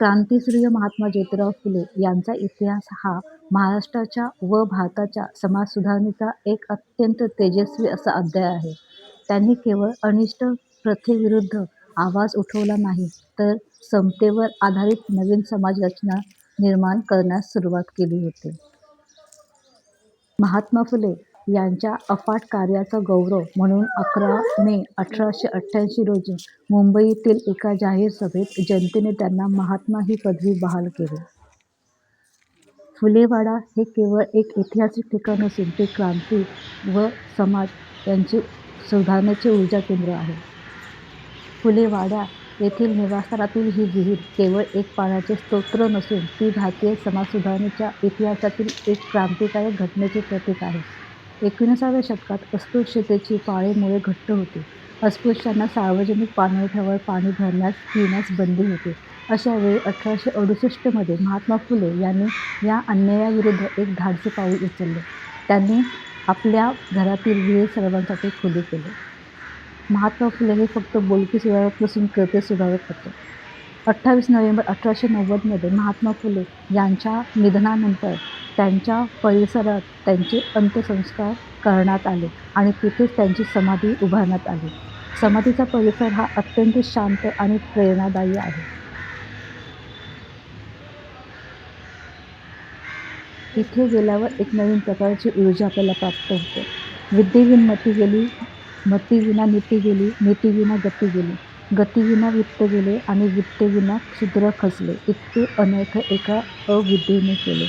क्रांतीसूर्य महात्मा ज्योतिराव फुले यांचा इतिहास हा महाराष्ट्राच्या व भारताच्या समाज सुधारणेचा एक अत्यंत तेजस्वी असा अध्याय आहे. त्यांनी केवळ अनिष्ट प्रथेविरुद्ध आवाज उठवला नाही, तर समतेवर आधारित नवीन समाज रचना निर्माण करण्यास सुरुवात केली होती. महात्मा फुले यांच्या अफाट कार्याचा गौरव म्हणून 11 मे 1888 रोजी मुंबईतील एका जाहीर सभेत जनतेने त्यांना महात्मा ही पदवी बहाल केली. फुलेवाडा हे केवळ एक ऐतिहासिक ठिकाण नसून ते क्रांती व समाज यांचे सुधारणेचे ऊर्जा केंद्र आहे. फुलेवाडा येथील निवासस्थानातील ही विहीर केवळ एक पाण्याचे स्तोत्र नसून ती भारतीय समाजसुधारणेच्या इतिहासातील एक क्रांतिकारक घटनेचे प्रतीक आहे. 19व्या शतकात अस्पृश्यतेची पाळेमुळे घट्ट होती. अस्पृश्यांना सार्वजनिक पाणवठ्यावर पाणी भरण्यास पिण्यास बंदी होती. अशा वेळी 1868 मध्ये महात्मा फुले यांनी या अन्यायाविरुद्ध एक धाडसी पाऊल उचलले. त्यांनी आपल्या घरातील विहीर सर्वांसाठी खुली केली. महात्मा फुले हे फक्त बोलके सुधारक नसून कृत्य सुधारक होते. 28 नोव्हेंबर 1890 मध्ये महात्मा फुले यांच्या निधनानंतर त्यांच्या परिसरात त्यांचे अंत्यसंस्कार करण्यात आले आणि तिथेच त्यांची समाधी उभारण्यात आली. समाधीचा परिसर हा अत्यंत शांत आणि प्रेरणादायी आहे. तिथे गेल्यावर एक नवीन प्रकारची ऊर्जा आपल्याला प्राप्त होते. विद्येविन मती गेली, मतीविना नीती गेली, नीतीविना गती गेली, गतीविना वित्त गेले आणि वित्तेविना क्षुद्र खचले. इतके अनर्थ एका अविद्येने केले,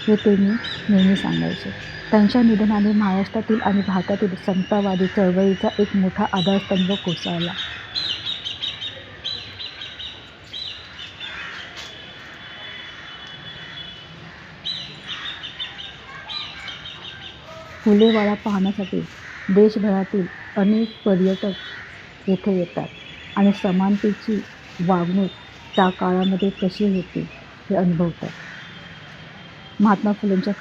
हे ते नेहमी सांगायचे. त्यांच्या निधनाने महाराष्ट्रातील आणि भारतातील समतावादी चळवळीचा एक मोठा आधारस्तंभ कोसळला. फुलेवाडा पाहण्यासाठी देशभरातील अनेक पर्यटक येथे येतात आणि समानतेची वागणूक त्या काळामध्ये कशी होती हे अनुभवतात. महात्मा फुलेंच्या